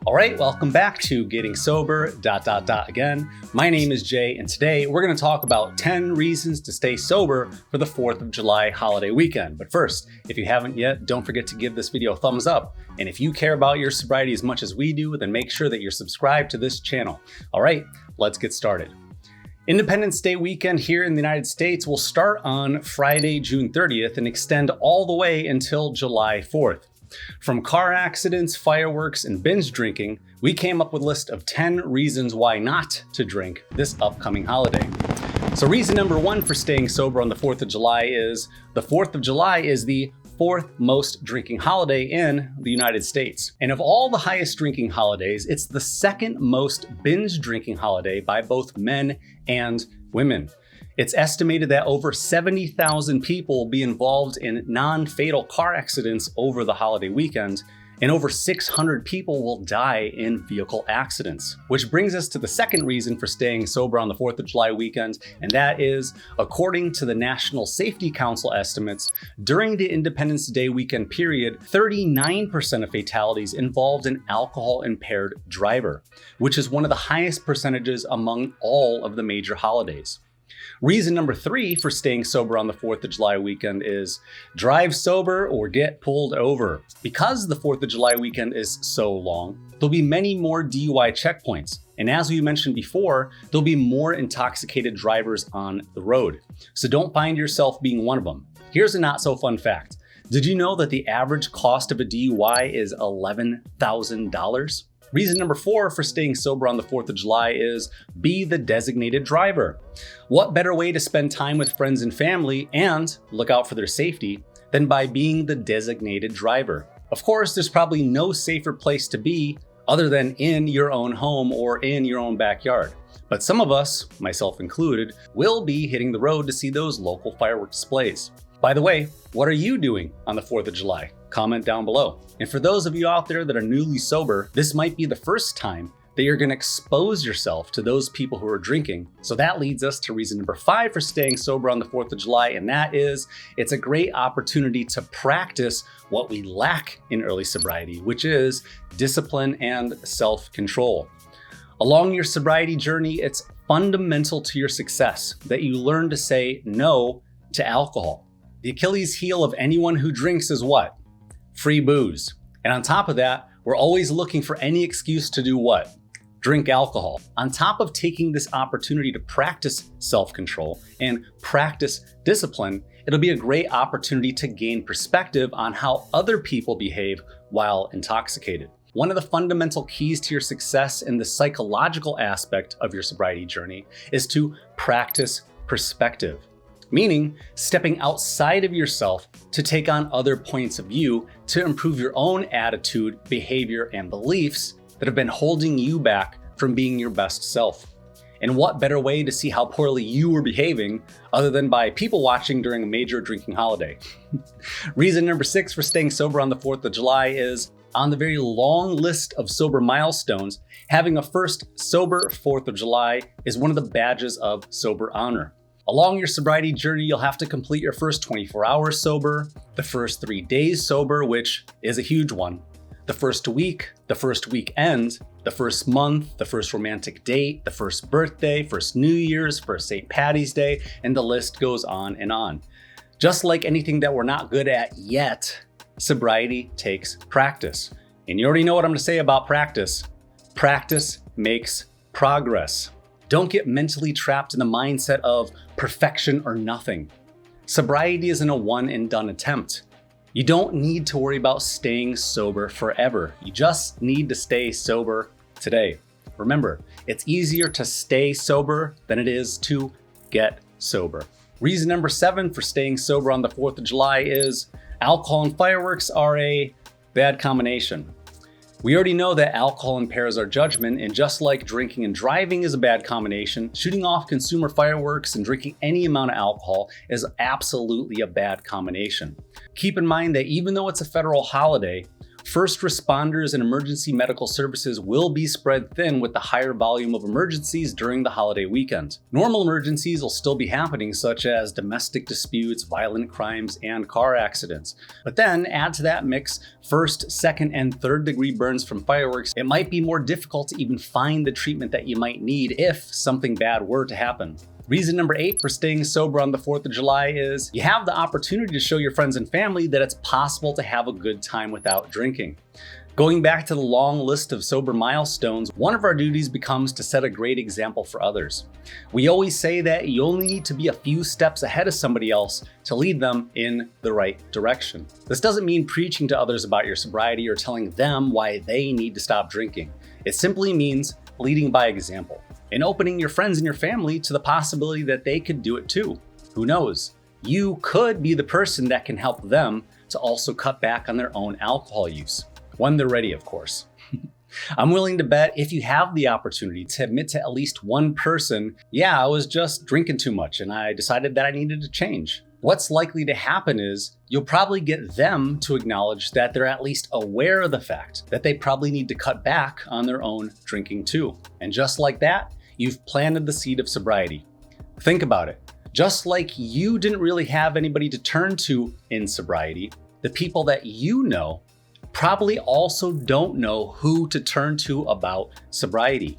All right, welcome back to Getting Sober, again. My name is Jay, and today we're going to talk about 10 reasons to stay sober for the 4th of July holiday weekend. But first, if you haven't yet, don't forget to give this video a thumbs up. And if you care about your sobriety as much as we do, then make sure that you're subscribed to this channel. All right, let's get started. Independence Day weekend here in the United States will start on Friday, June 30th and extend all the way until July 4th. From car accidents, fireworks, and binge drinking, we came up with a list of 10 reasons why not to drink this upcoming holiday. So reason number 1 for staying sober on the 4th of July is the 4th of July is the 4th most drinking holiday in the United States. And of all the highest drinking holidays, it's the 2nd most binge drinking holiday by both men and women. It's estimated that over 70,000 people will be involved in non-fatal car accidents over the holiday weekend, and over 600 people will die in vehicle accidents. Which brings us to the second reason for staying sober on the 4th of July weekend, and that is, according to the National Safety Council estimates, during the Independence Day weekend period, 39% of fatalities involved an alcohol-impaired driver, which is one of the highest percentages among all of the major holidays. Reason number 3 for staying sober on the 4th of July weekend is drive sober or get pulled over. Because the 4th of July weekend is so long, there'll be many more DUI checkpoints. And as we mentioned before, there'll be more intoxicated drivers on the road. So don't find yourself being one of them. Here's a not so fun fact. Did you know that the average cost of a DUI is $11,000? Reason number 4 for staying sober on the 4th of July is be the designated driver. What better way to spend time with friends and family and look out for their safety than by being the designated driver? Of course, there's probably no safer place to be other than in your own home or in your own backyard. But some of us, myself included, will be hitting the road to see those local firework displays. By the way, what are you doing on the 4th of July? Comment down below. And for those of you out there that are newly sober, this might be the first time that you're going to expose yourself to those people who are drinking. So that leads us to reason number 5 for staying sober on the 4th of July, and that is it's a great opportunity to practice what we lack in early sobriety, which is discipline and self-control. Along your sobriety journey, it's fundamental to your success that you learn to say no to alcohol. The Achilles heel of anyone who drinks is what? Free booze. And on top of that, we're always looking for any excuse to do what? Drink alcohol. On top of taking this opportunity to practice self-control and practice discipline, it'll be a great opportunity to gain perspective on how other people behave while intoxicated. One of the fundamental keys to your success in the psychological aspect of your sobriety journey is to practice perspective. Meaning stepping outside of yourself to take on other points of view to improve your own attitude, behavior, and beliefs that have been holding you back from being your best self. And what better way to see how poorly you were behaving other than by people watching during a major drinking holiday? Reason number 6 for staying sober on the 4th of July is on the very long list of sober milestones, having a first sober 4th of July is one of the badges of sober honor. Along your sobriety journey, you'll have to complete your first 24 hours sober, the first 3 days sober, which is a huge one, the first week, the first weekend, the first month, the first romantic date, the first birthday, first New Year's, first St. Patty's Day, and the list goes on and on. Just like anything that we're not good at yet, sobriety takes practice. And you already know what I'm going to say about practice. Practice makes progress. Don't get mentally trapped in the mindset of perfection or nothing. Sobriety isn't a one and done attempt. You don't need to worry about staying sober forever. You just need to stay sober today. Remember, it's easier to stay sober than it is to get sober. Reason number 7 for staying sober on the 4th of July is alcohol and fireworks are a bad combination. We already know that alcohol impairs our judgment, and just like drinking and driving is a bad combination, shooting off consumer fireworks and drinking any amount of alcohol is absolutely a bad combination. Keep in mind that even though it's a federal holiday, First responders and emergency medical services will be spread thin with the higher volume of emergencies during the holiday weekend. Normal emergencies will still be happening, such as domestic disputes, violent crimes, and car accidents. But then add to that mix first, second, and third degree burns from fireworks. It might be more difficult to even find the treatment that you might need if something bad were to happen. Reason number 8 for staying sober on the 4th of July is you have the opportunity to show your friends and family that it's possible to have a good time without drinking. Going back to the long list of sober milestones, one of our duties becomes to set a great example for others. We always say that you only need to be a few steps ahead of somebody else to lead them in the right direction. This doesn't mean preaching to others about your sobriety or telling them why they need to stop drinking. It simply means leading by example and opening your friends and your family to the possibility that they could do it too. Who knows? You could be the person that can help them to also cut back on their own alcohol use. When they're ready, of course. I'm willing to bet if you have the opportunity to admit to at least one person, yeah, I was just drinking too much and I decided that I needed to change. What's likely to happen is you'll probably get them to acknowledge that they're at least aware of the fact that they probably need to cut back on their own drinking too. And just like that, you've planted the seed of sobriety. Think about it. Just like you didn't really have anybody to turn to in sobriety, the people that you know probably also don't know who to turn to about sobriety.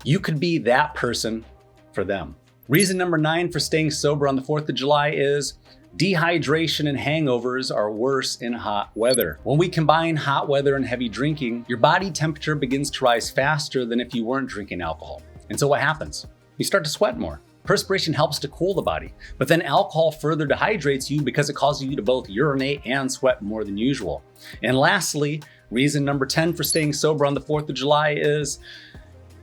You could be that person for them. Reason number 9 for staying sober on the 4th of July is dehydration and hangovers are worse in hot weather. When we combine hot weather and heavy drinking, your body temperature begins to rise faster than if you weren't drinking alcohol. And so what happens? You start to sweat more. Perspiration helps to cool the body, but then alcohol further dehydrates you because it causes you to both urinate and sweat more than usual. And lastly, reason number 10 for staying sober on the 4th of July is,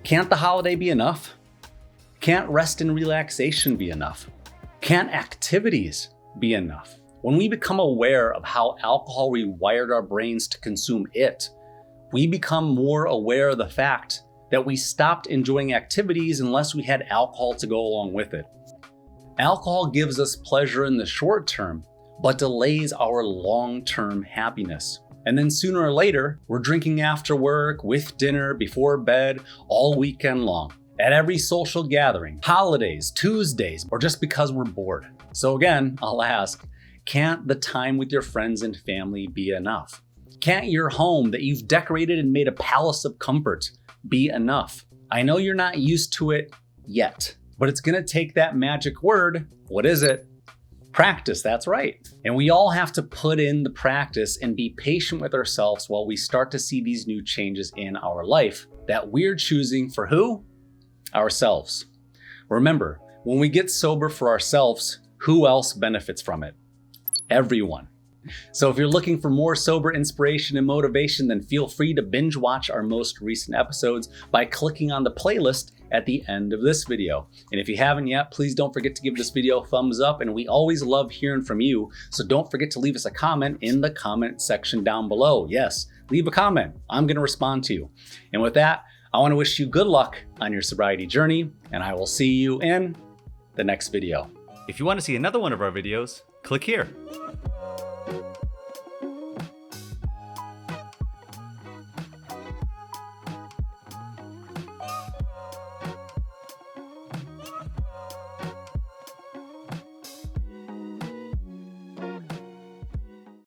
can't the holiday be enough? Can't rest and relaxation be enough? Can't activities be enough? When we become aware of how alcohol rewired our brains to consume it, we become more aware of the fact that we stopped enjoying activities unless we had alcohol to go along with it. Alcohol gives us pleasure in the short term, but delays our long-term happiness. And then sooner or later, we're drinking after work, with dinner, before bed, all weekend long, at every social gathering, holidays, Tuesdays, or just because we're bored. So again, I'll ask, can't the time with your friends and family be enough? Can't your home that you've decorated and made a palace of comfort be enough? I know you're not used to it yet, but it's gonna take that magic word. What is it? Practice, that's right. And we all have to put in the practice and be patient with ourselves while we start to see these new changes in our life that we're choosing for who? Ourselves. Remember, when we get sober for ourselves, who else benefits from it? Everyone. So if you're looking for more sober inspiration and motivation, then feel free to binge watch our most recent episodes by clicking on the playlist at the end of this video. And if you haven't yet, please don't forget to give this video a thumbs up, and we always love hearing from you. So don't forget to leave us a comment in the comment section down below. Yes, leave a comment. I'm gonna respond to you. And with that, I wanna wish you good luck on your sobriety journey, and I will see you in the next video. If you wanna see another one of our videos, click here.